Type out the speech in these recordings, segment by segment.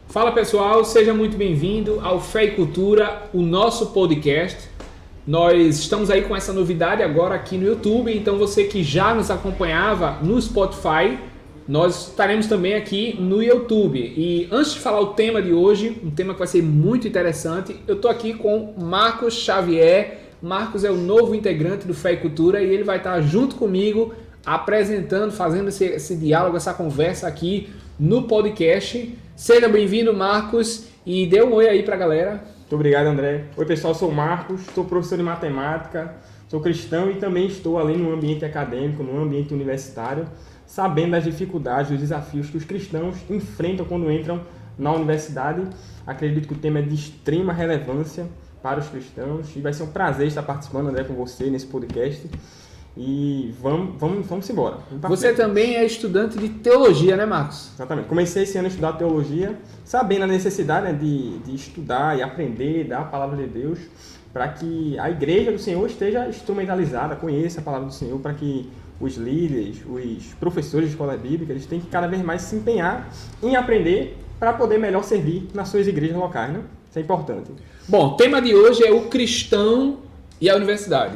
Fala pessoal, seja muito bem-vindo ao Fé e Cultura, o nosso podcast. Nós estamos aí com essa novidade agora aqui no YouTube, então você que já nos acompanhava no Spotify, nós estaremos também aqui no YouTube. E antes de falar o tema de hoje, um tema que vai ser muito interessante, eu estou aqui com Marcos Xavier. Marcos é o novo integrante do Fé e Cultura e ele vai estar junto comigo apresentando, fazendo esse diálogo, essa conversa aqui no podcast. Seja bem-vindo, Marcos, e dê um oi aí pra galera. Muito obrigado, André. Oi, pessoal, sou o Marcos, sou professor de matemática, sou cristão e também estou ali no ambiente acadêmico, no ambiente universitário, sabendo das dificuldades, dos desafios que os cristãos enfrentam quando entram na universidade. Acredito que o tema é de extrema relevância para os cristãos e vai ser um prazer estar participando, André, com você nesse podcast. E vamos embora. Você também é estudante de teologia, né, Marcos? Exatamente. Comecei esse ano a estudar teologia, sabendo a necessidade, né, de estudar e aprender da palavra de Deus, para que a igreja do Senhor esteja instrumentalizada, conheça a palavra do Senhor, para que os líderes, os professores de escola bíblica, eles têm que cada vez mais se empenhar em aprender para poder melhor servir nas suas igrejas locais, né? Isso é importante. Bom, o tema de hoje é o cristão e a universidade.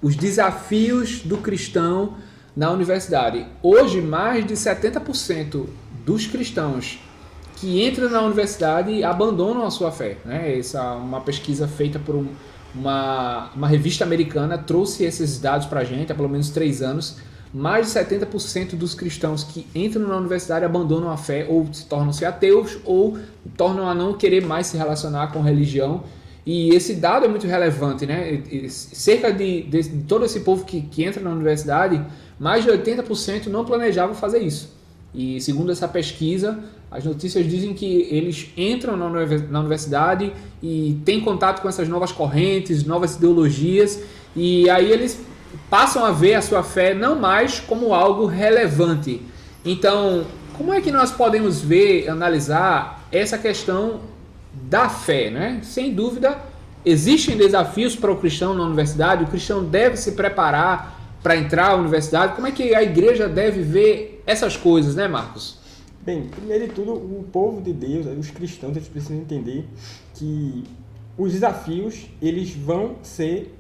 Os desafios do cristão na universidade. Hoje, mais de 70% dos cristãos que entram na universidade abandonam a sua fé, né? Essa é uma pesquisa feita por uma revista americana, trouxe esses dados para a gente há pelo menos 3 anos. Mais de 70% dos cristãos que entram na universidade abandonam a fé ou tornam-se ateus ou tornam a não querer mais se relacionar com religião. E esse dado é muito relevante, né? Cerca de todo esse povo que entra na universidade, mais de 80% não planejavam fazer isso. E segundo essa pesquisa, as notícias dizem que eles entram na universidade e têm contato com essas novas correntes, novas ideologias, e aí eles passam a ver a sua fé não mais como algo relevante. Então, como é que nós podemos ver, analisar essa questão da fé, né? Sem dúvida, existem desafios para o cristão na universidade, o cristão deve se preparar para entrar à universidade. Como é que a igreja deve ver essas coisas, né, Marcos? Bem, primeiro de tudo, o povo de Deus, os cristãos, eles precisam entender que os desafios, eles vão ser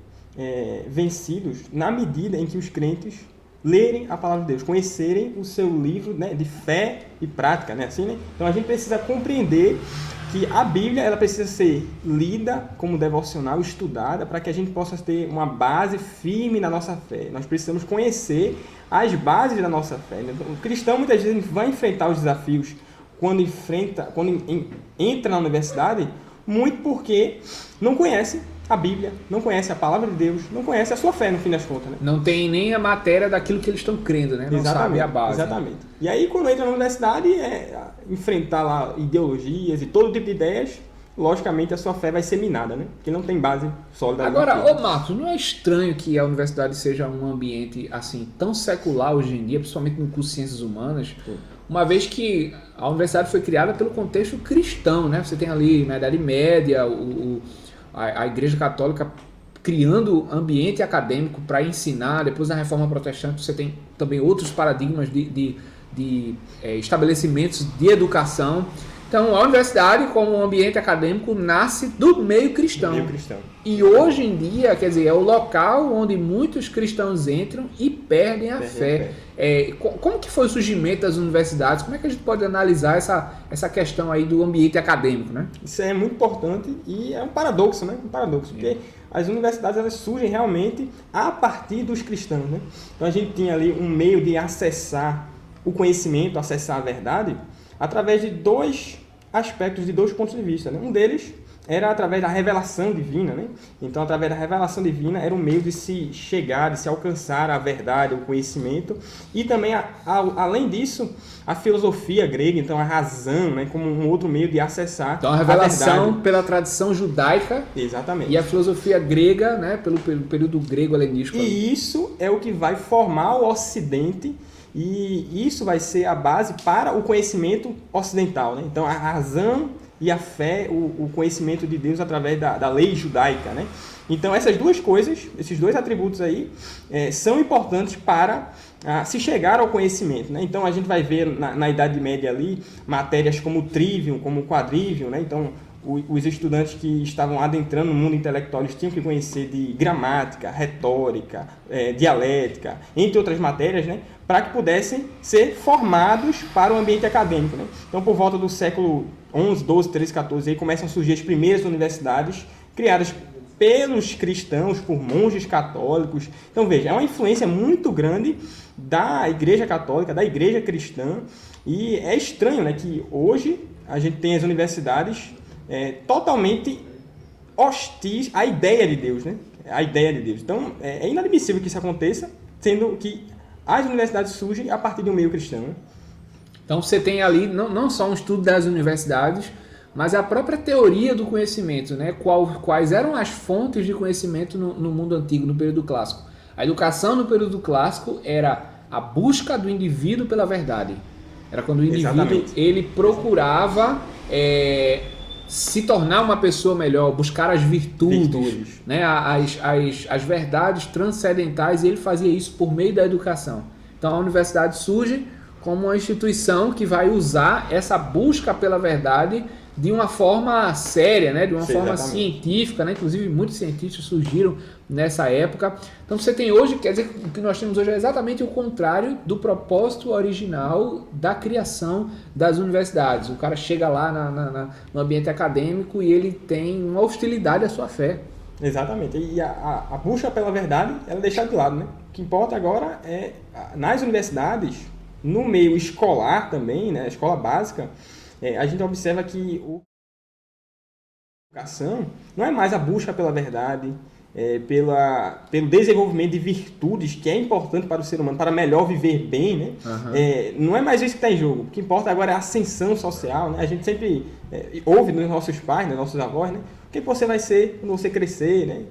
vencidos na medida em que os crentes lerem a palavra de Deus, conhecerem o seu livro, né, de fé e prática, né, assim, né? Então a gente precisa compreender que a Bíblia ela precisa ser lida como devocional, estudada, para que a gente possa ter uma base firme na nossa fé. Nós precisamos conhecer as bases da nossa fé. O cristão muitas vezes vai enfrentar os desafios quando entra na universidade, muito porque não conhece a Bíblia, não conhece a palavra de Deus, não conhece a sua fé, no fim das contas, né? Não tem nem a matéria daquilo que eles estão crendo, né? Não sabe a base. Exatamente. Né? E aí, quando entra na universidade, enfrentar lá ideologias e todo tipo de ideias, logicamente a sua fé vai ser minada, né? Porque não tem base sólida. Agora, Marcos, não é estranho que a universidade seja um ambiente assim tão secular hoje em dia, principalmente no curso de Ciências Humanas, uma vez que a universidade foi criada pelo contexto cristão, né? Você tem ali na Idade Média, a Igreja Católica criando ambiente acadêmico para ensinar. Depois da Reforma Protestante você tem também outros paradigmas de estabelecimentos de educação. Então a universidade como um ambiente acadêmico nasce do meio cristão. E hoje em dia, quer dizer, é o local onde muitos cristãos entram e perdem a fé. Como que foi o surgimento das universidades? Como é que a gente pode analisar essa questão aí do ambiente acadêmico, né? Isso é muito importante e é um paradoxo, né? Porque as universidades elas surgem realmente a partir dos cristãos, né? Então a gente tinha ali um meio de acessar o conhecimento, acessar a verdade, através de 2 aspectos, de 2 pontos de vista, né? Um deles era através da revelação divina, né? Então, através da revelação divina, era um meio de se chegar, de se alcançar a verdade, o conhecimento. E também, além disso, a filosofia grega, então a razão, né? Como um outro meio de acessar então, a revelação pela tradição judaica. Exatamente. E a filosofia grega, né? Pelo período grego-helenístico. E isso é o que vai formar o Ocidente. E isso vai ser a base para o conhecimento ocidental, né? Então, a razão e a fé, o conhecimento de Deus através da lei judaica, né? Então, essas duas coisas, esses dois atributos aí, são importantes para se chegar ao conhecimento, né? Então, a gente vai ver na Idade Média ali matérias como o trivium, como o quadrivium, né? Então, os estudantes que estavam adentrando no mundo intelectual, eles tinham que conhecer de gramática, retórica, dialética, entre outras matérias, né? Para que pudessem ser formados para o ambiente acadêmico, né? Então, por volta do século 11, 12, 13, 14, aí começam a surgir as primeiras universidades criadas pelos cristãos, por monges católicos. Então, veja, é uma influência muito grande da Igreja Católica, da Igreja Cristã, e é estranho, né, que hoje a gente tem as universidades totalmente hostis à ideia de Deus, né? A ideia de Deus. Então, é inadmissível que isso aconteça, sendo que as universidades surgem a partir do meio cristão, né? Então você tem ali não só um estudo das universidades, mas a própria teoria do conhecimento, né? Quais eram as fontes de conhecimento no mundo antigo, no período clássico. A educação no período clássico era a busca do indivíduo pela verdade. Era quando o indivíduo ele procurava se tornar uma pessoa melhor, buscar as virtudes. Né? As verdades transcendentais, e ele fazia isso por meio da educação. Então a universidade surge como uma instituição que vai usar essa busca pela verdade de uma forma séria, né? De uma forma científica, né? Inclusive muitos cientistas surgiram nessa época. Então você tem hoje, quer dizer, o que nós temos hoje é exatamente o contrário do propósito original da criação das universidades. O cara chega lá no ambiente acadêmico e ele tem uma hostilidade à sua fé. Exatamente. E a busca pela verdade, ela é deixada de lado, né? O que importa agora é, nas universidades, no meio escolar também, né? Escola básica, a gente observa que a educação não é mais a busca pela verdade, pelo desenvolvimento de virtudes que é importante para o ser humano, para melhor viver bem, né? Uhum. Não é mais isso que está em jogo. O que importa agora é a ascensão social, né? A gente sempre ouve nos nossos pais, nos nossos avós, né? O que você vai ser quando você crescer, né?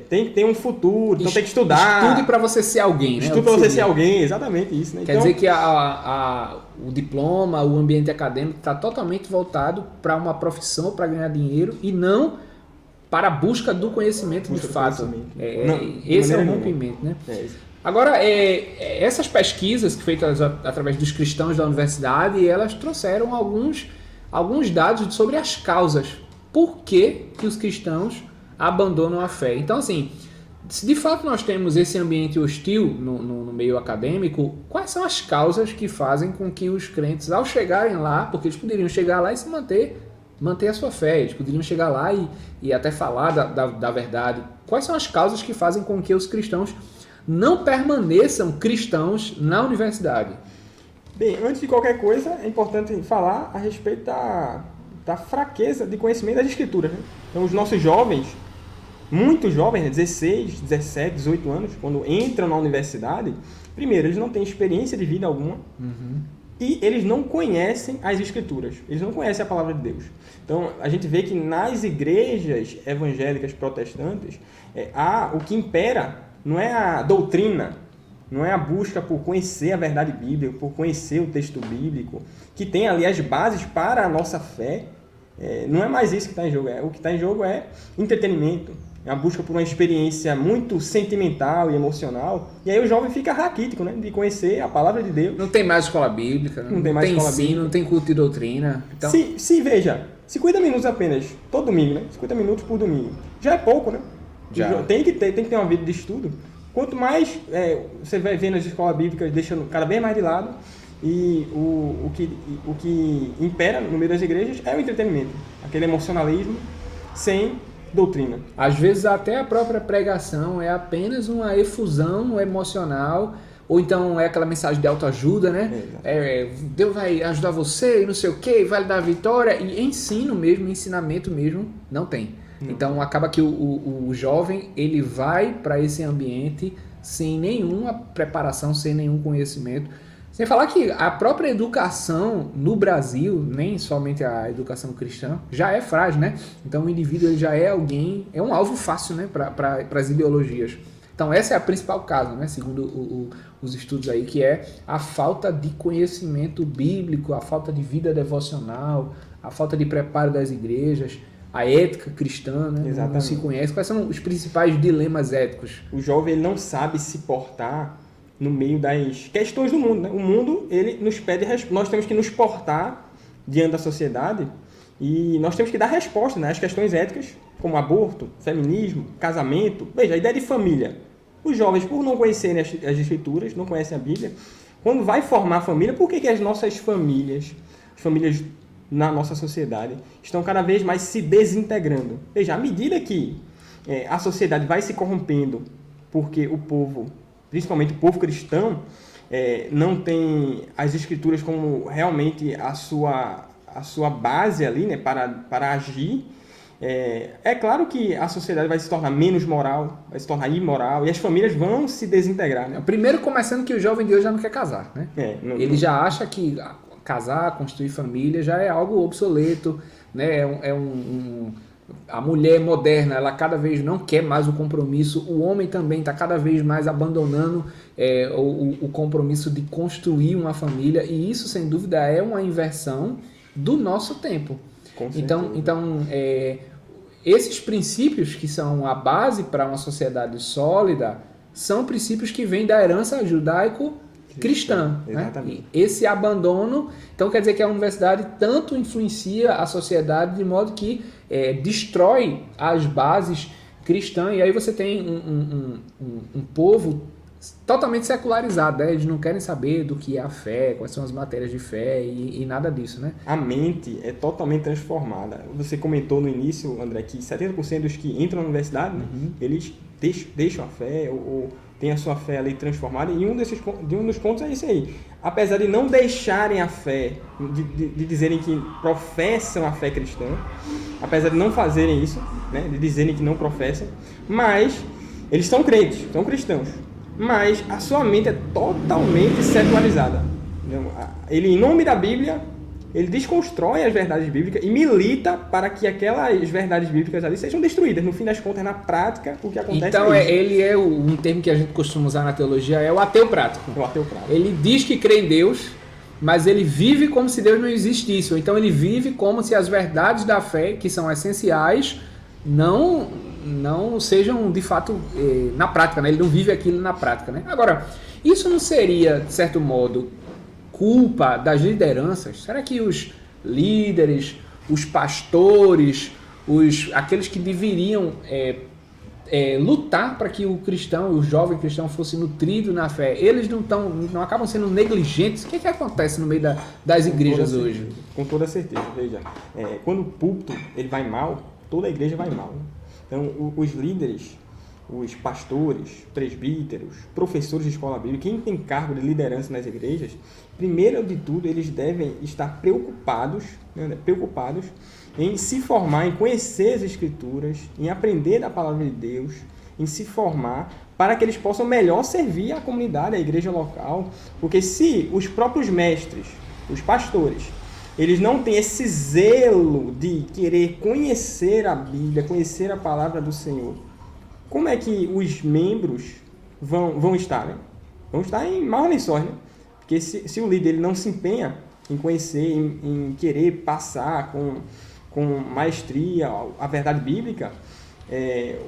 Tem que ter um futuro, então tem que estudar. Estude para você ser alguém, né? Estude para você ser alguém, exatamente isso, né? Quer dizer que o diploma, o ambiente acadêmico está totalmente voltado para uma profissão, para ganhar dinheiro, e não para a busca do conhecimento de fato. Esse é o rompimento, né? Agora, essas pesquisas feitas através dos cristãos da universidade, elas trouxeram alguns dados sobre as causas. Por que os cristãos abandonam a fé? Então, assim, se de fato nós temos esse ambiente hostil no meio acadêmico, quais são as causas que fazem com que os crentes, ao chegarem lá, porque eles poderiam chegar lá e se manter a sua fé, eles poderiam chegar lá e até falar da verdade, quais são as causas que fazem com que os cristãos não permaneçam cristãos na universidade? Bem, antes de qualquer coisa, é importante falar a respeito da fraqueza de conhecimento das Escrituras, né? Então, os nossos jovens, muitos jovens, 16, 17, 18 anos, quando entram na universidade, primeiro, eles não têm experiência de vida alguma, e eles não conhecem as Escrituras, eles não conhecem a palavra de Deus. Então, a gente vê que nas igrejas evangélicas protestantes, o que impera não é a doutrina, não é a busca por conhecer a verdade bíblica, por conhecer o texto bíblico, que tem ali as bases para a nossa fé. Não é mais isso que está em jogo. O que está em jogo é entretenimento, é a busca por uma experiência muito sentimental e emocional. E aí o jovem fica raquítico, né, de conhecer a palavra de Deus. Não tem mais escola bíblica, não tem mais escola bíblica, não tem culto de doutrina. Então... Veja, 50 minutos apenas, todo domingo, né? 50 minutos por domingo. Já é pouco, né? Já. Tem que ter uma vida de estudo. Quanto mais você vai vendo as escolas bíblicas deixando cada vez mais de lado, e o que impera no meio das igrejas é o entretenimento, aquele emocionalismo sem doutrina. Às vezes até a própria pregação é apenas uma efusão emocional, ou então é aquela mensagem de autoajuda, né? Deus vai ajudar você e não sei o que, vai lhe dar vitória, e ensinamento mesmo, não tem. Então acaba que o jovem ele vai para esse ambiente sem nenhuma preparação, sem nenhum conhecimento. Sem falar que a própria educação no Brasil, nem somente a educação cristã, já é frágil, né? Então o indivíduo ele já é alguém, é um alvo fácil, né, para as ideologias. Então essa é a principal causa, né? Segundo os estudos aí, que é a falta de conhecimento bíblico, a falta de vida devocional, a falta de preparo das igrejas, a ética cristã, né? Não se conhece. Quais são os principais dilemas éticos? O jovem ele não sabe se portar no meio das questões do mundo, né? O mundo, ele nos pede, nós temos que nos portar diante da sociedade e nós temos que dar resposta, né, às questões éticas, como aborto, feminismo, casamento. Veja, a ideia de família. Os jovens, por não conhecerem as escrituras, não conhecem a Bíblia, quando vai formar a família, por que as nossas famílias, as famílias na nossa sociedade, estão cada vez mais se desintegrando? Veja, à medida que a sociedade vai se corrompendo, porque o povo, principalmente o povo cristão, não tem as escrituras como realmente a sua base ali, né, para agir, é claro que a sociedade vai se tornar menos moral, vai se tornar imoral, e as famílias vão se desintegrar, né? Primeiro, começando que o jovem de hoje já não quer casar, né? Ele já acha que casar, construir família já é algo obsoleto, né? A mulher moderna, ela cada vez não quer mais o compromisso, o homem também está cada vez mais abandonando o compromisso de construir uma família, e isso, sem dúvida, é uma inversão do nosso tempo. Então, esses princípios que são a base para uma sociedade sólida são princípios que vêm da herança judaico-cristã. Né? Esse abandono, então quer dizer que a universidade tanto influencia a sociedade de modo que destrói as bases cristãs, e aí você tem um povo totalmente secularizado, né? Eles não querem saber do que é a fé, quais são as matérias de fé e nada disso, né? A mente é totalmente transformada. Você comentou no início, André, que 70% dos que entram na universidade, né, eles deixam a fé ou têm a sua fé ali transformada, e um dos pontos é isso aí. Apesar de não deixarem a fé, de dizerem que professam a fé cristã, apesar de não fazerem isso, né, de dizerem que não professam, mas eles são crentes, são cristãos. Mas a sua mente é totalmente secularizada. Ele, em nome da Bíblia, ele desconstrói as verdades bíblicas e milita para que aquelas verdades bíblicas ali sejam destruídas. No fim das contas, na prática, o que acontece então, ele é um termo que a gente costuma usar na teologia, é o ateu prático. O ateu prático. Ele diz que crê em Deus, mas ele vive como se Deus não existisse. Ou então ele vive como se as verdades da fé, que são essenciais, não sejam de fato na prática, né? Ele não vive aquilo na prática, né? Agora, isso não seria, de certo modo, culpa das lideranças? Será que os líderes, os pastores, aqueles que deveriam lutar para que o jovem cristão fosse nutrido na fé, eles não acabam sendo negligentes? O que acontece no meio das igrejas hoje? Com toda certeza, veja, quando o púlpito ele vai mal, toda a igreja vai mal, né? Então, os líderes, os pastores, presbíteros, professores de escola bíblica, quem tem cargo de liderança nas igrejas, primeiro de tudo, eles devem estar preocupados em se formar, em conhecer as Escrituras, em aprender da palavra de Deus, em se formar, para que eles possam melhor servir a comunidade, a igreja local. Porque se os próprios mestres, os pastores, eles não têm esse zelo de querer conhecer a Bíblia, conhecer a palavra do Senhor, como é que os membros vão estar, né? Vão estar em maus lençóis, né? Porque se o líder ele não se empenha em conhecer, em querer passar com maestria a verdade bíblica,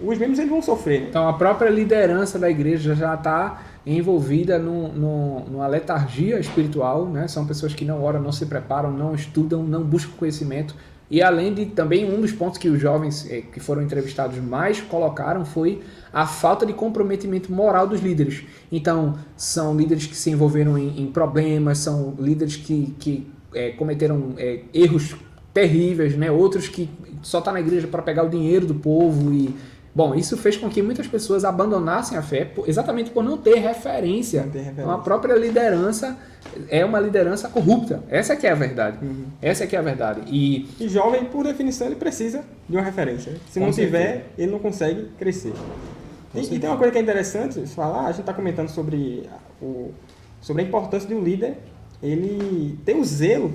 os membros eles vão sofrer, né? Então a própria liderança da igreja já está envolvida numa letargia espiritual, né? São pessoas que não oram, não se preparam, não estudam, não buscam conhecimento. E além de também um dos pontos que os jovens que foram entrevistados mais colocaram foi a falta de comprometimento moral dos líderes. Então são líderes que se envolveram em problemas, são líderes que cometeram erros terríveis, né? Outros que só estão na igreja para pegar o dinheiro do povo e bom, isso fez com que muitas pessoas abandonassem a fé exatamente por não ter referência. Então, a própria liderança é uma liderança corrupta. Essa que é a verdade. Essa que é a verdade. E jovem, por definição, ele precisa de uma referência. Se não tiver, ele não consegue crescer. E tem uma coisa que é interessante falar, a gente está comentando sobre a importância de um líder ele ter o zelo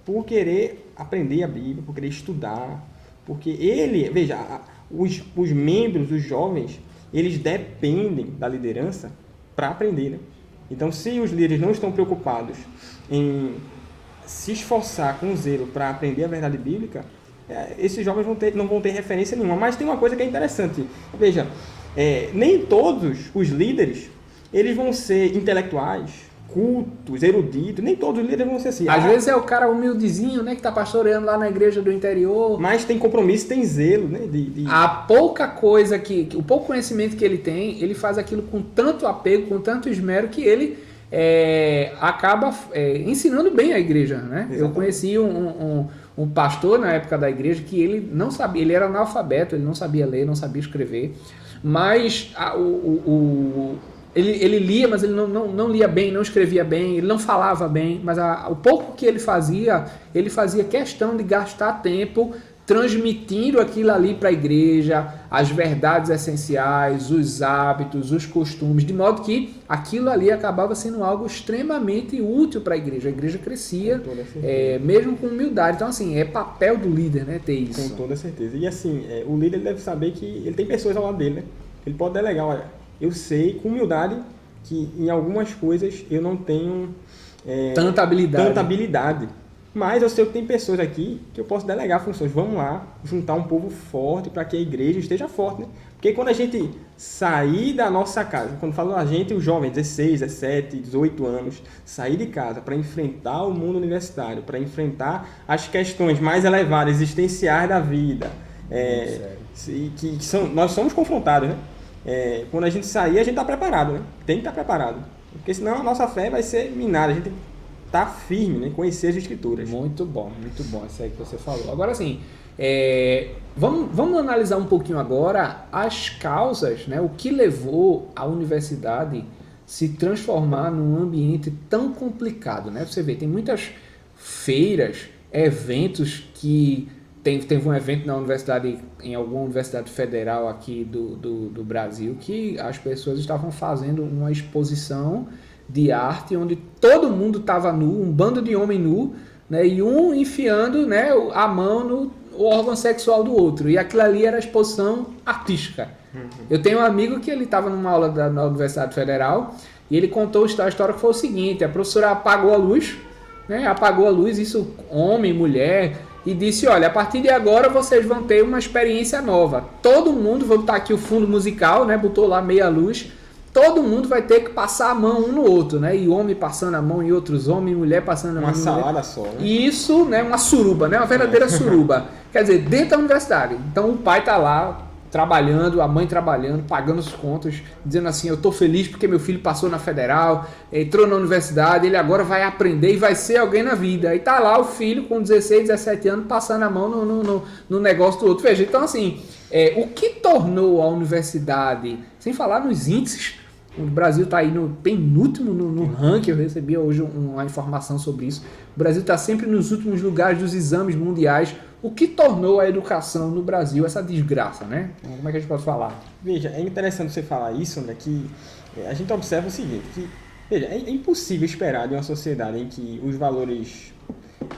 por querer aprender a Bíblia, por querer estudar, porque ele, veja, os membros, os jovens, eles dependem da liderança para aprender, né? Então, se os líderes não estão preocupados em se esforçar com zelo para aprender a verdade bíblica, esses jovens não vão ter referência nenhuma. Mas tem uma coisa que é interessante. Veja, nem todos os líderes eles vão ser intelectuais, cultos, eruditos. Nem todos os líderes vão ser assim. Às vezes é o cara humildezinho, né, que está pastoreando lá na igreja do interior. Mas tem compromisso, tem zelo, né? A pouca coisa o pouco conhecimento que ele tem, ele faz aquilo com tanto apego, com tanto esmero, que ele acaba ensinando bem a igreja, né? Exatamente. Eu conheci um pastor na época da igreja que ele não sabia, ele era analfabeto, ele não sabia ler, não sabia escrever, mas ele lia, mas ele não lia bem, não escrevia bem, ele não falava bem, mas o pouco que ele fazia questão de gastar tempo transmitindo aquilo ali para a igreja, as verdades essenciais, os hábitos, os costumes, de modo que aquilo ali acabava sendo algo extremamente útil para a igreja. A igreja crescia, mesmo com humildade. Então, assim, é papel do líder, né, ter isso. Com toda certeza. E, assim, o líder deve saber que ele tem pessoas ao lado dele, né? Ele pode delegar, olha, eu sei com humildade que em algumas coisas eu não tenho tanta habilidade. Mas eu sei que tem pessoas aqui que eu posso delegar funções. Vamos lá, juntar um povo forte para que a igreja esteja forte, né? Porque quando a gente sair da nossa casa, quando falo a gente, os jovens, 16, 17, 18 anos, sair de casa para enfrentar o mundo universitário, para enfrentar as questões mais elevadas, existenciais da vida, nós somos confrontados, né? Quando a gente sair, a gente está preparado, né? Tem que estar preparado. Porque senão a nossa fé vai ser minada. A gente tá firme, né? Conhecer as escrituras. Muito bom isso aí que você falou. Agora sim, vamos analisar um pouquinho agora as causas, né? O que levou a universidade se transformar num ambiente tão complicado, né? Você vê, tem muitas feiras, eventos que teve um evento na universidade, em alguma universidade federal aqui do Brasil, que as pessoas estavam fazendo uma exposição de arte, onde todo mundo estava nu, um bando de homem nu, né, e um enfiando, né, a mão no órgão sexual do outro. E aquilo ali era exposição artística. Eu tenho um amigo que ele estava numa aula na Universidade Federal e ele contou a história que foi o seguinte: a professora apagou a luz, isso homem, mulher, e disse, olha, a partir de agora vocês vão ter uma experiência nova. Todo mundo, vou botar aqui o fundo musical, né, botou lá meia luz. Todo mundo vai ter que passar a mão um no outro, né? E homem passando a mão em outros homens, mulher passando a mão em mulher. Uma salada só, né? E isso, né? Uma suruba, né? Uma verdadeira suruba. Quer dizer, dentro da universidade. Então o pai tá lá trabalhando, a mãe trabalhando, pagando os contos, dizendo assim, eu tô feliz porque meu filho passou na federal, entrou na universidade, ele agora vai aprender e vai ser alguém na vida. E tá lá o filho com 16, 17 anos passando a mão no negócio do outro. Veja, então assim, o que tornou a universidade, sem falar nos índices, o Brasil está aí no penúltimo no ranking, eu recebi hoje uma informação sobre isso. O Brasil está sempre nos últimos lugares dos exames mundiais. O que tornou a educação no Brasil essa desgraça, né? Como é que a gente pode falar? Veja, é interessante você falar isso, André, que a gente observa o seguinte, que veja, é impossível esperar de uma sociedade em que os valores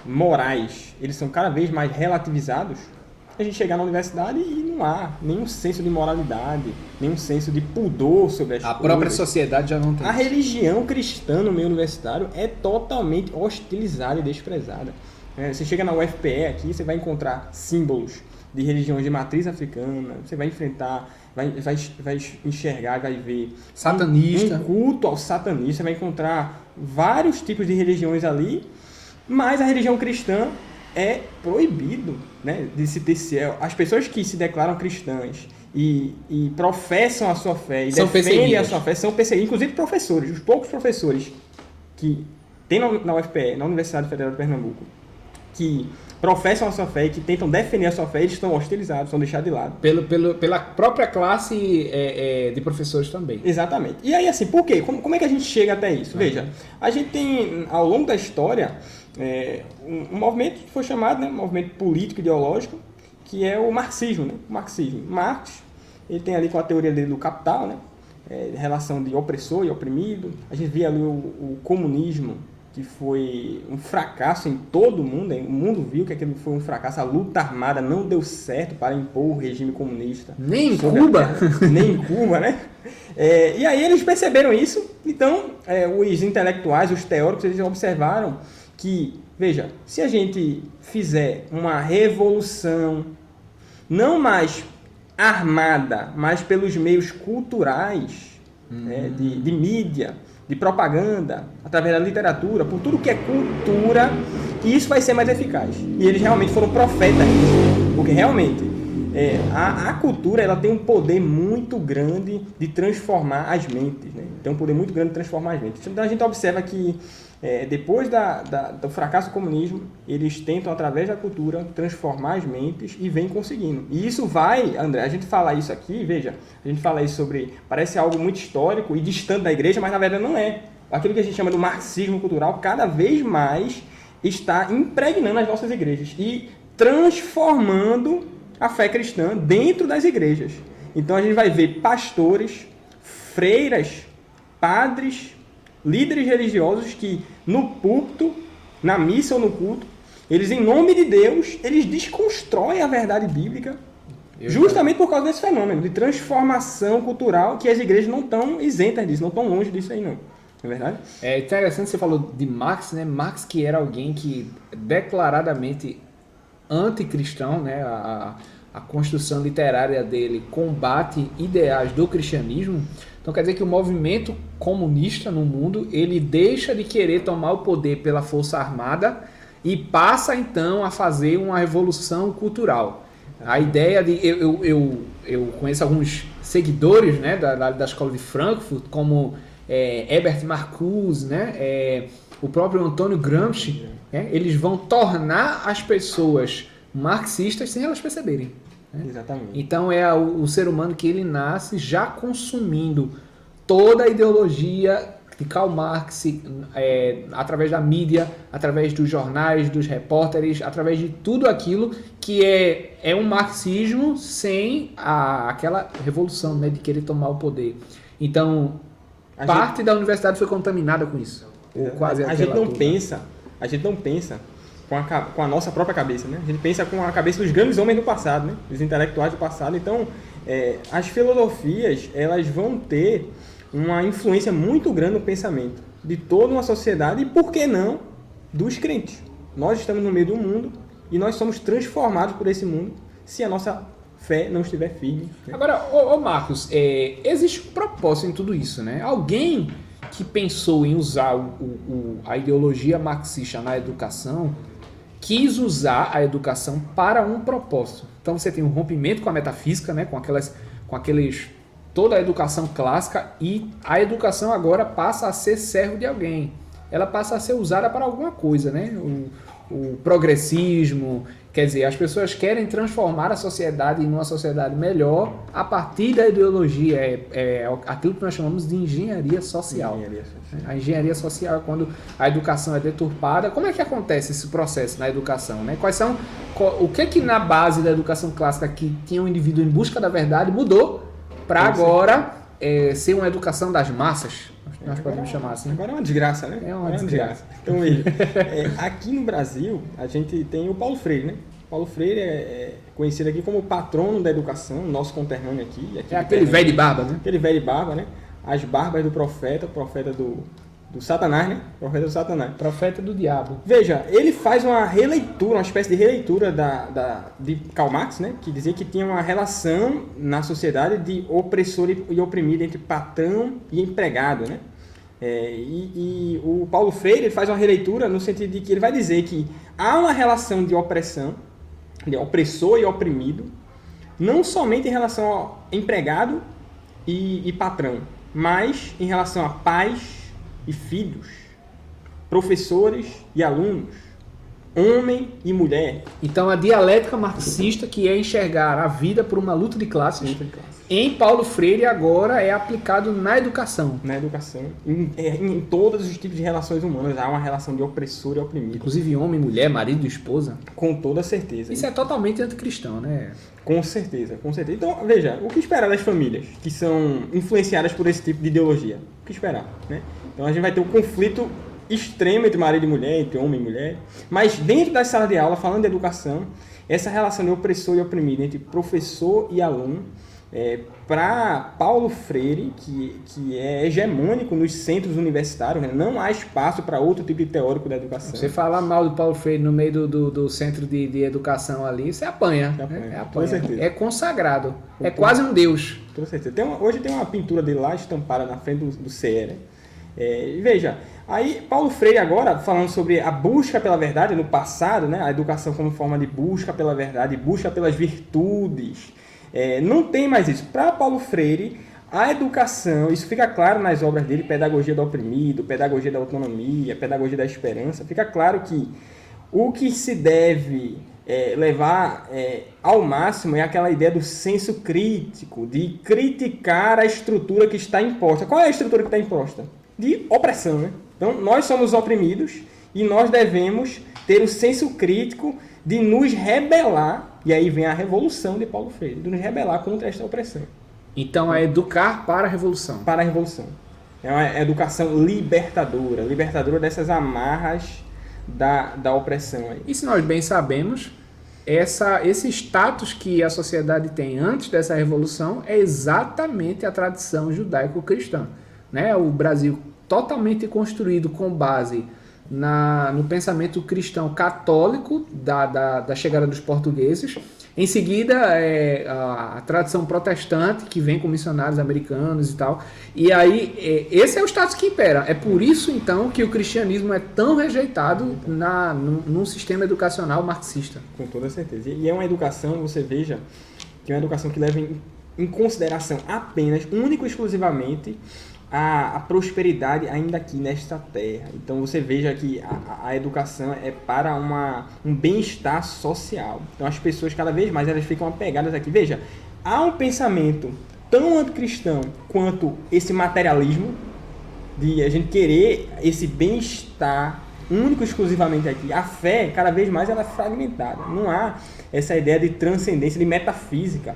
morais eles são cada vez mais relativizados, a gente chegar na universidade e não há nenhum senso de moralidade, nenhum senso de pudor sobre as coisas. A própria sociedade já não tem. A religião cristã no meio universitário é totalmente hostilizada e desprezada. Você chega na UFPE aqui, você vai encontrar símbolos de religiões de matriz africana, você vai enfrentar, vai enxergar, vai ver satanista, um culto ao satanista, você vai encontrar vários tipos de religiões ali, mas a religião cristã é proibido, né, de se ter céu. As pessoas que se declaram cristãs e professam a sua fé e defendem a sua fé são perseguidas, inclusive professores. Os poucos professores que tem na UFPE, na Universidade Federal de Pernambuco, que professam a sua fé e que tentam defender a sua fé, eles estão hostilizados, são deixados de lado. Pela própria classe de professores também. Exatamente. E aí, assim, por quê? Como é que a gente chega até isso? Veja, a gente tem, ao longo da história, um movimento que foi chamado, né, movimento político ideológico, que é o marxismo, né? O marxismo. Marx, ele tem ali com a teoria dele do capital, né? Relação de opressor e oprimido. A gente vê ali o comunismo que foi um fracasso em todo o mundo. O mundo viu que aquilo foi um fracasso. A luta armada não deu certo para impor o regime comunista. Nem em Cuba? Nem em Cuba, né? E aí eles perceberam isso. Então, os intelectuais, os teóricos, eles observaram que, veja, se a gente fizer uma revolução, não mais armada, mas pelos meios culturais, né, de mídia, de propaganda, através da literatura, por tudo que é cultura, que isso vai ser mais eficaz. E eles realmente foram profetas nisso, porque realmente a cultura ela tem um poder muito grande de transformar as mentes, né? Tem um poder muito grande de transformar as mentes. Então a gente observa que depois do fracasso do comunismo, eles tentam, através da cultura, transformar as mentes e vêm conseguindo. E isso vai, André, a gente fala isso aqui, veja, a gente fala isso sobre, parece algo muito histórico e distante da igreja, mas na verdade não é. Aquilo que a gente chama do marxismo cultural, cada vez mais está impregnando as nossas igrejas e transformando a fé cristã dentro das igrejas. Então a gente vai ver pastores, freiras, padres, líderes religiosos que no púlpito, na missa ou no culto, eles em nome de Deus, eles desconstroem a verdade bíblica justamente por causa desse fenômeno de transformação cultural que as igrejas não estão isentas disso, não estão longe disso aí não. Não é verdade? É interessante, você falou de Marx, né? Marx que era alguém que declaradamente anticristão, né? A construção literária dele combate ideais do cristianismo. Então quer dizer que o movimento comunista no mundo, ele deixa de querer tomar o poder pela força armada e passa então a fazer uma revolução cultural. A ideia de... Eu conheço alguns seguidores, né, da escola de Frankfurt, como Herbert Marcuse, né, o próprio Antônio Gramsci, eles vão tornar as pessoas marxistas sem elas perceberem. Exatamente. Então é o ser humano que ele nasce já consumindo toda a ideologia de Karl Marx, através da mídia, através dos jornais, dos repórteres, através de tudo aquilo que é um marxismo sem aquela revolução, né, de querer tomar o poder. Então, parte da universidade foi contaminada com isso. Ou quase a gente não pensa com a nossa própria cabeça, né? A gente pensa com a cabeça dos grandes homens do passado, né? Dos intelectuais do passado. Então, as filosofias, elas vão ter uma influência muito grande no pensamento de toda uma sociedade e, por que não, dos crentes. Nós estamos no meio do mundo e nós somos transformados por esse mundo se a nossa fé não estiver firme. Né? Agora, Marcos, existe um propósito em tudo isso, né? Alguém que pensou em usar a ideologia marxista na educação quis usar a educação para um propósito. Então você tem um rompimento com a metafísica, né? com aqueles toda a educação clássica, e a educação agora passa a ser servo de alguém. Ela passa a ser usada para alguma coisa, né? O progressismo, quer dizer, as pessoas querem transformar a sociedade em uma sociedade melhor a partir da ideologia, aquilo que nós chamamos de engenharia social. A engenharia social é quando a educação é deturpada. Como é que acontece esse processo na educação, né? O que na base da educação clássica que tinha um indivíduo em busca da verdade mudou para agora ser uma educação das massas? Nós podemos chamar assim. Agora é uma desgraça, né? É uma desgraça. Então, veja, aqui no Brasil, a gente tem o Paulo Freire, né? Paulo Freire é conhecido aqui como o patrono da educação, nosso conterrâneo aqui. Aquele velho de barba, né? Aquele velho de barba, né? As barbas do profeta, do Satanás, né? Profeta do Satanás. Profeta do diabo. Veja, ele faz uma releitura, uma espécie de releitura de Karl Marx, né? Que dizia que tinha uma relação na sociedade de opressor e oprimido entre patrão e empregado, né? E o Paulo Freire ele faz uma releitura no sentido de que ele vai dizer que há uma relação de opressão, de opressor e oprimido, não somente em relação ao empregado e patrão, mas em relação a pais e filhos, professores e alunos, homem e mulher. Então a dialética marxista, que é enxergar a vida por uma luta de classes, em Paulo Freire agora é aplicado na educação. Na educação, em todos os tipos de relações humanas, há uma relação de opressor e oprimido. Inclusive homem, mulher, marido e esposa. Com toda certeza. Isso é totalmente anticristão, né? Com certeza, com certeza. Então, veja, o que esperar das famílias que são influenciadas por esse tipo de ideologia? O que esperar, né? Então a gente vai ter um conflito extrema entre marido e mulher, entre homem e mulher, mas dentro da sala de aula, falando de educação, essa relação de opressor e oprimido entre professor e aluno, para Paulo Freire, que é hegemônico nos centros universitários, né? Não há espaço para outro tipo de teórico da educação. Você falar mal do Paulo Freire no meio do centro de educação ali, você apanha. Com certeza. É consagrado. É quase um deus. Com certeza. Hoje tem uma pintura dele lá estampada na frente do CE, né? Veja, aí Paulo Freire agora, falando sobre a busca pela verdade, no passado, né? A educação como forma de busca pela verdade, busca pelas virtudes. Não tem mais isso. Para Paulo Freire, a educação, isso fica claro nas obras dele, Pedagogia do Oprimido, Pedagogia da Autonomia, Pedagogia da Esperança, fica claro que o que se deve levar ao máximo é aquela ideia do senso crítico, de criticar a estrutura que está imposta. Qual é a estrutura que está imposta? De opressão, né? Então, nós somos oprimidos e nós devemos ter o senso crítico de nos rebelar, e aí vem a revolução de Paulo Freire, de nos rebelar contra esta opressão. Então é educar para a revolução. Para a revolução. É uma educação libertadora dessas amarras da opressão. Aí. E se nós bem sabemos, esse status que a sociedade tem antes dessa revolução é exatamente a tradição judaico-cristã. Né? O Brasil totalmente construído com base no pensamento cristão católico da chegada dos portugueses. Em seguida, a tradição protestante, que vem com missionários americanos e tal. E aí, esse é o status que impera. É por isso, então, que o cristianismo é tão rejeitado num sistema educacional marxista. Com toda certeza. E é uma educação, você veja, que é uma educação que leva em consideração apenas, único e exclusivamente, a prosperidade ainda aqui nesta terra. Então você veja que a educação é para um bem-estar social. Então as pessoas cada vez mais elas ficam apegadas aqui. Veja, há um pensamento tão anticristão quanto esse materialismo de a gente querer esse bem-estar único e exclusivamente aqui. A fé, cada vez mais, ela é fragmentada. Não há essa ideia de transcendência, de metafísica.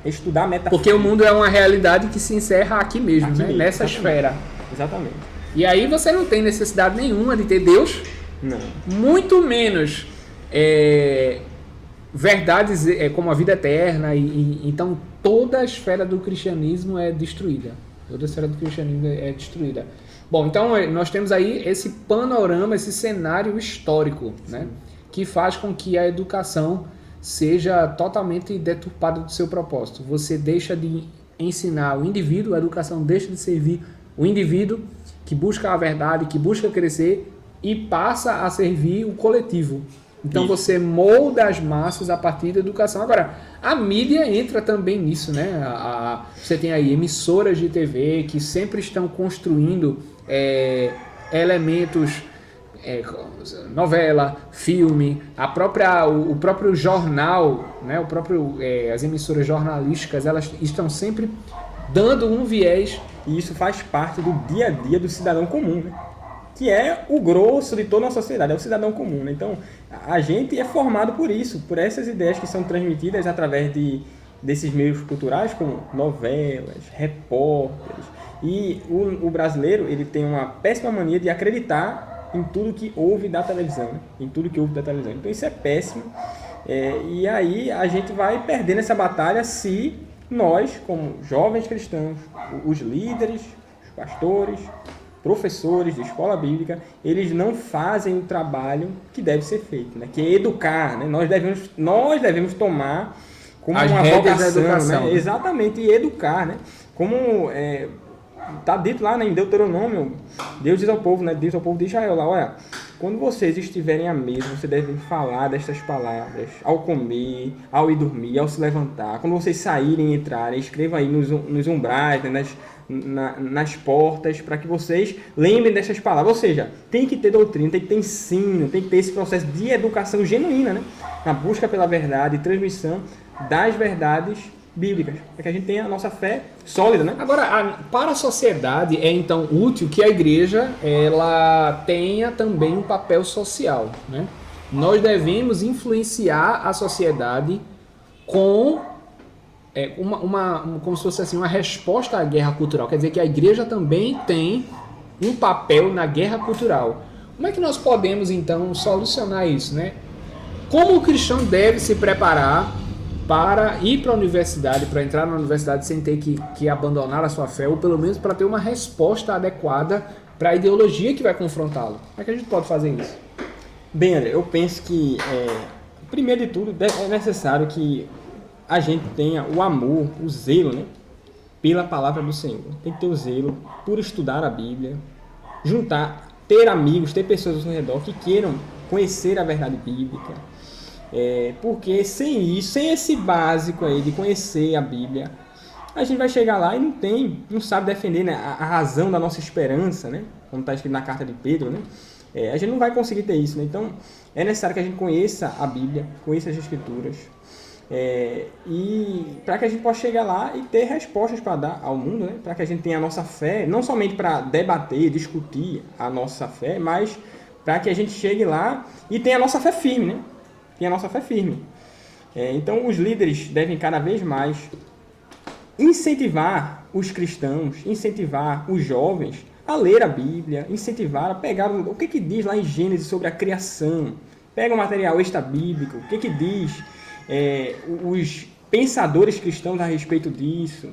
Estudar metafísica. Porque o mundo é uma realidade que se encerra aqui mesmo, né? Nessa esfera. Exatamente. E aí você não tem necessidade nenhuma de ter Deus. Não. Muito menos verdades como a vida eterna. Então toda a esfera do cristianismo é destruída. Toda a esfera do cristianismo é destruída. Bom, então nós temos aí esse panorama, esse cenário histórico, né? Que faz com que a educação seja totalmente deturpada do seu propósito. Você deixa de ensinar o indivíduo, a educação deixa de servir o indivíduo que busca a verdade, que busca crescer e passa a servir o coletivo. Então você molda as massas a partir da educação. Agora, a mídia entra também nisso, né? Você tem aí emissoras de TV que sempre estão construindo elementos, novela, filme, o próprio jornal, né? As emissoras jornalísticas, elas estão sempre dando um viés. E isso faz parte do dia a dia do cidadão comum, né? Que é o grosso de toda a sociedade, é o cidadão comum, né? Então, a gente é formado por isso, por essas ideias que são transmitidas através desses meios culturais, como novelas, repórteres. E o brasileiro, ele tem uma péssima mania de acreditar em tudo que ouve da televisão, né? Em tudo que ouve da televisão. Então, isso é péssimo. E aí, a gente vai perdendo essa batalha se nós, como jovens cristãos, os líderes, os pastores, professores de escola bíblica, eles não fazem o trabalho que deve ser feito, né? Que é educar, né? Nós devemos tomar como as uma rédeas vocação, da educação, né? Exatamente, e educar, né? Como está dito lá, né, em Deuteronômio, Deus diz ao povo, né? Diz ao povo de Israel lá, olha, quando vocês estiverem à mesa, vocês devem falar destas palavras ao comer, ao ir dormir, ao se levantar. Quando vocês saírem e entrarem, escreva aí nos umbrais, né, nas portas, para que vocês lembrem dessas palavras. Ou seja, tem que ter doutrina, tem que ter ensino, tem que ter esse processo de educação genuína, né? Na busca pela verdade e transmissão das verdades bíblicas, para que a gente tenha a nossa fé sólida, né? Agora, para a sociedade é então útil que a igreja ela tenha também um papel social, né? Nós devemos influenciar a sociedade com como se fosse assim, uma resposta à guerra cultural. Quer dizer que a igreja também tem um papel na guerra cultural. Como é que nós podemos, então, solucionar isso, né? Como o cristão deve se preparar para ir para a universidade, para entrar na universidade sem ter que abandonar a sua fé, ou pelo menos para ter uma resposta adequada para a ideologia que vai confrontá-lo? Como é que a gente pode fazer isso? Bem, André, eu penso que, primeiro de tudo, é necessário que a gente tenha o amor, o zelo, né, pela palavra do Senhor. Tem que ter o zelo por estudar a Bíblia, ter amigos, ter pessoas ao seu redor que queiram conhecer a verdade bíblica. Porque sem isso, sem esse básico aí de conhecer a Bíblia, a gente vai chegar lá e não sabe defender, né, a razão da nossa esperança, né, como está escrito na carta de Pedro, né? A gente não vai conseguir ter isso, né? Então é necessário que a gente conheça a Bíblia, conheça as Escrituras, e para que a gente possa chegar lá e ter respostas para dar ao mundo, né? Para que a gente tenha a nossa fé, não somente para debater, discutir a nossa fé, mas para que a gente chegue lá e tenha a nossa fé firme, né? Tenha a nossa fé firme. Então os líderes devem cada vez mais incentivar os cristãos, incentivar os jovens a ler a Bíblia, incentivar a pegar o que diz lá em Gênesis sobre a criação, pega o material extra-bíblico, o que diz os pensadores cristãos a respeito disso,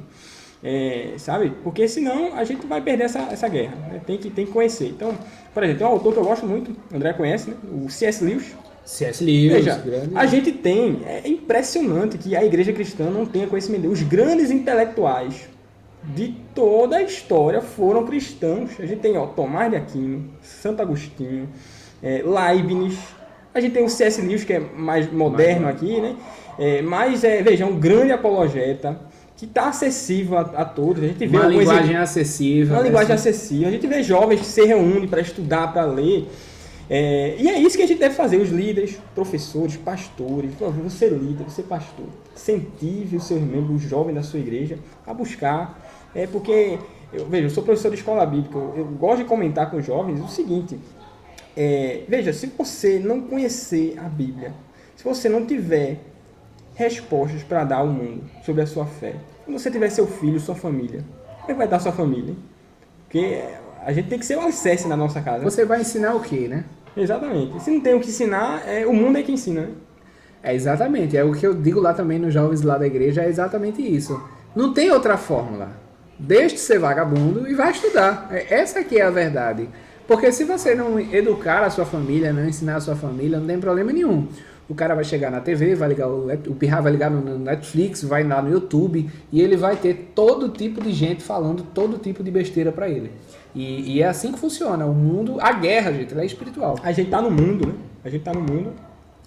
sabe? Porque senão a gente vai perder essa guerra, né? Tem que conhecer. Então, por exemplo, tem um autor que eu gosto muito, o André conhece, né? O C.S. Lewis. C.S. Lewis. Veja, a gente tem, é impressionante que a igreja cristã não tenha conhecimento. Os grandes intelectuais de toda a história foram cristãos. A gente tem Tomás de Aquino, Santo Agostinho, Leibniz. A gente tem o C.S. Lewis, que é mais moderno aqui, né? Mas, veja, um grande apologeta, que está acessível a todos. A gente vê uma linguagem acessível. Uma linguagem acessível. A gente vê jovens que se reúnem para estudar, para ler. E é isso que a gente deve fazer, os líderes, professores, pastores. Você líder, você pastor, incentive os seus membros, os jovens da sua igreja, a buscar. Porque, eu sou professor de escola bíblica, eu gosto de comentar com os jovens o seguinte: veja, se você não conhecer a Bíblia, se você não tiver respostas para dar ao mundo sobre a sua fé, quando você tiver seu filho, sua família, como é que vai dar a sua família? Hein? Porque a gente tem que ser o alicerce na nossa casa. Você vai ensinar o quê, né? Exatamente. Se não tem o que ensinar, o mundo é que ensina, né? Exatamente. É o que eu digo lá também nos jovens lá da igreja, é exatamente isso. Não tem outra fórmula. Deixe de ser vagabundo e vai estudar. Essa aqui é a verdade. Porque se você não educar a sua família, não ensinar a sua família, não tem problema nenhum. O cara vai chegar na TV, vai ligar o pirra vai ligar no Netflix, vai lá no YouTube, e ele vai ter todo tipo de gente falando todo tipo de besteira pra ele. E é assim que funciona. O mundo, a guerra, gente, ela é espiritual. A gente tá no mundo, né? A gente tá no mundo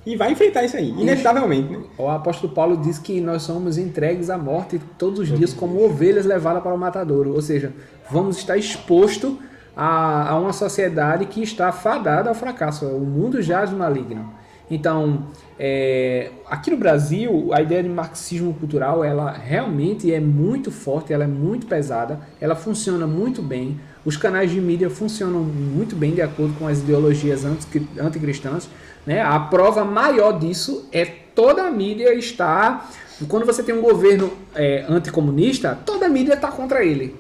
e vai enfrentar isso aí, inevitavelmente, né? O apóstolo Paulo diz que nós somos entregues à morte todos os dias como ovelhas levadas para o matadouro. Ou seja, vamos estar expostos a uma sociedade que está fadada ao fracasso. O mundo jaz no maligno. Então, aqui no Brasil, a ideia de marxismo cultural, ela realmente é muito forte, ela é muito pesada, ela funciona muito bem, os canais de mídia funcionam muito bem de acordo com as ideologias anticristãs, né? A prova maior disso é toda a mídia está... Quando você tem um governo anticomunista, toda a mídia está contra ele.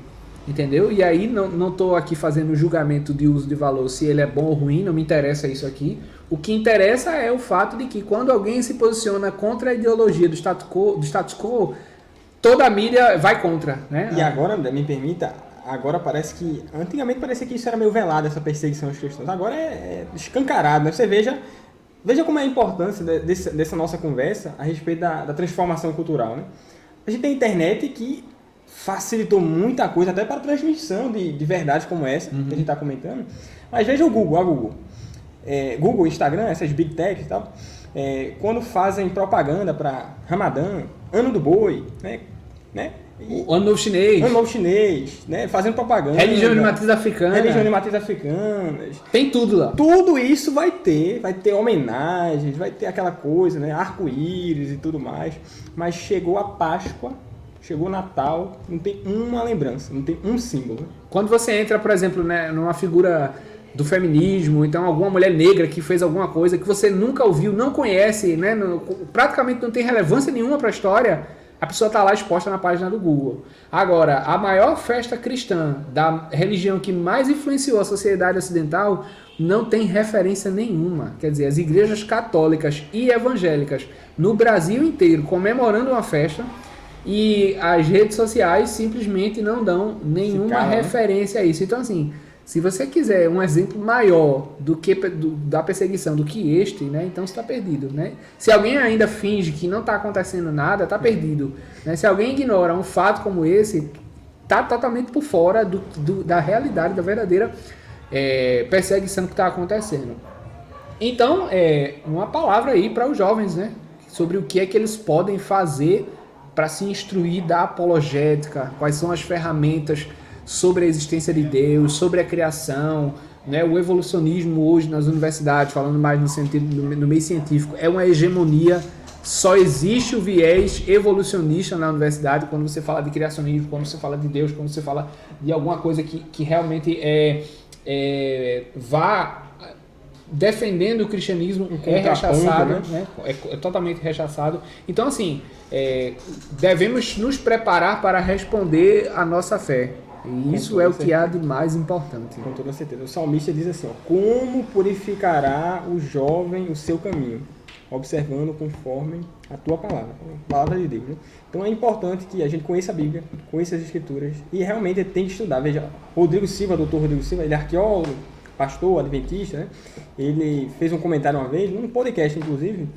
Entendeu? E aí não estou aqui fazendo julgamento de uso de valor, se ele é bom ou ruim, não me interessa isso aqui. O que interessa é o fato de que quando alguém se posiciona contra a ideologia do status quo, toda a mídia vai contra, né? E agora, André, me permita, agora parece que... Antigamente parecia que isso era meio velado, essa perseguição aos cristãos. Agora é escancarado, né? Você veja como é a importância dessa nossa conversa a respeito da transformação cultural, né? A gente tem a internet que facilitou muita coisa, até para a transmissão de verdades como essa, que a gente está comentando. Mas veja o Google, Google, Instagram, essas big techs e tal, quando fazem propaganda para Ramadã, Ano do Boi, né? O Ano Novo Chinês. Ano Novo Chinês, né? Fazendo propaganda. Religião de matriz africana. Religião de matriz africanas. Tem tudo lá. Tudo isso vai ter homenagens, vai ter aquela coisa, né? Arco-íris e tudo mais. Mas chegou a Páscoa, chegou o Natal, não tem uma lembrança, não tem um símbolo. Quando você entra, por exemplo, né, numa figura do feminismo, então alguma mulher negra que fez alguma coisa que você nunca ouviu, não conhece, né, praticamente não tem relevância nenhuma para a história, a pessoa está lá exposta na página do Google. Agora, a maior festa cristã da religião que mais influenciou a sociedade ocidental não tem referência nenhuma. Quer dizer, as igrejas católicas e evangélicas no Brasil inteiro comemorando uma festa e as redes sociais simplesmente não dão nenhuma referência a isso. Então, assim, se você quiser um exemplo maior da perseguição do que este, né, então você está perdido. Né? Se alguém ainda finge que não está acontecendo nada, está perdido. Né? Se alguém ignora um fato como esse, está totalmente por fora da realidade, da verdadeira perseguição que está acontecendo. Então, uma palavra aí para os jovens, né, sobre o que é que eles podem fazer para se instruir da apologética, quais são as ferramentas sobre a existência de Deus, sobre a criação, né? O evolucionismo hoje nas universidades, falando mais no meio científico, é uma hegemonia. Só existe o viés evolucionista na universidade quando você fala de criacionismo, quando você fala de Deus, quando você fala de alguma coisa que realmente vá defendendo o cristianismo, é rechaçado, né? É totalmente rechaçado. Então, assim, devemos nos preparar para responder a nossa fé. E isso é o que há de mais importante. Com toda certeza. O salmista diz assim, ó, como purificará o jovem o seu caminho? Observando conforme a tua palavra, a palavra de Deus. Né? Então é importante que a gente conheça a Bíblia, conheça as Escrituras e realmente tem que estudar. Veja, Rodrigo Silva, doutor Rodrigo Silva, ele é arqueólogo, pastor, adventista, né? Ele fez um comentário uma vez, num podcast inclusive,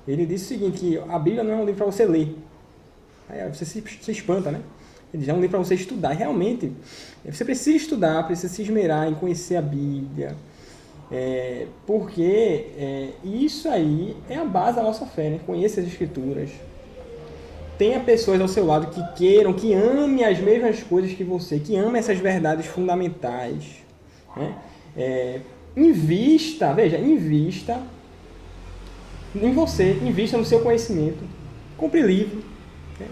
ele disse o seguinte, que a Bíblia não é um livro para você ler. Aí você se espanta, né? Ele diz, é um livro para você estudar. E realmente, você precisa estudar, precisa se esmerar em conhecer a Bíblia, porque isso aí é a base da nossa fé, né? Conheça as Escrituras. Tenha pessoas ao seu lado que queiram, que amem as mesmas coisas que você, que amem essas verdades fundamentais, né? Invista em você, invista no seu conhecimento, compre livro.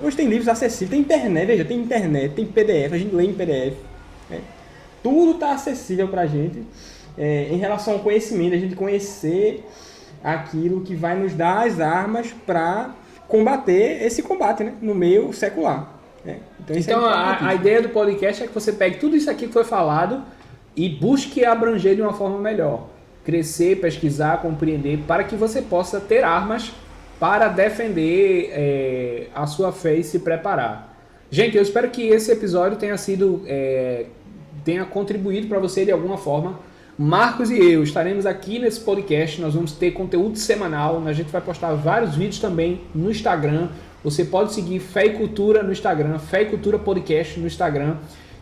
Hoje tem livros acessíveis, tem internet, veja, tem internet, tem PDF, a gente lê em PDF. Né? Tudo está acessível para a gente em relação ao conhecimento, a gente conhecer aquilo que vai nos dar as armas para combater esse combate, né? No meio secular. Né? Então a ideia do podcast é que você pegue tudo isso aqui que foi falado e busque abranger de uma forma melhor. Crescer, pesquisar, compreender, para que você possa ter armas para defender a sua fé e se preparar. Gente, eu espero que esse episódio tenha contribuído para você de alguma forma. Marcos e eu estaremos aqui nesse podcast, nós vamos ter conteúdo semanal, a gente vai postar vários vídeos também no Instagram. Você pode seguir Fé e Cultura no Instagram, Fé e Cultura Podcast no Instagram,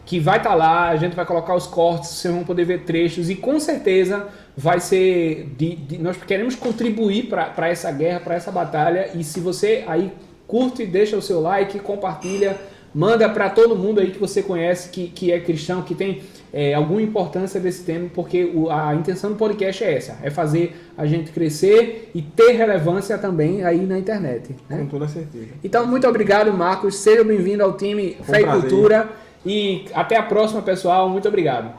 que vai estar lá, a gente vai colocar os cortes, vocês vão poder ver trechos e com certeza vai ser... nós queremos contribuir para essa guerra, para essa batalha, e se você aí curte, deixa o seu like, compartilha, manda para todo mundo aí que você conhece, que é cristão, que tem alguma importância desse tema, porque a intenção do podcast é essa, é fazer a gente crescer e ter relevância também aí na internet. Né? Com toda certeza. Então, muito obrigado, Marcos, seja bem-vindo ao time Fé e Cultura. E até a próxima, pessoal. Muito obrigado.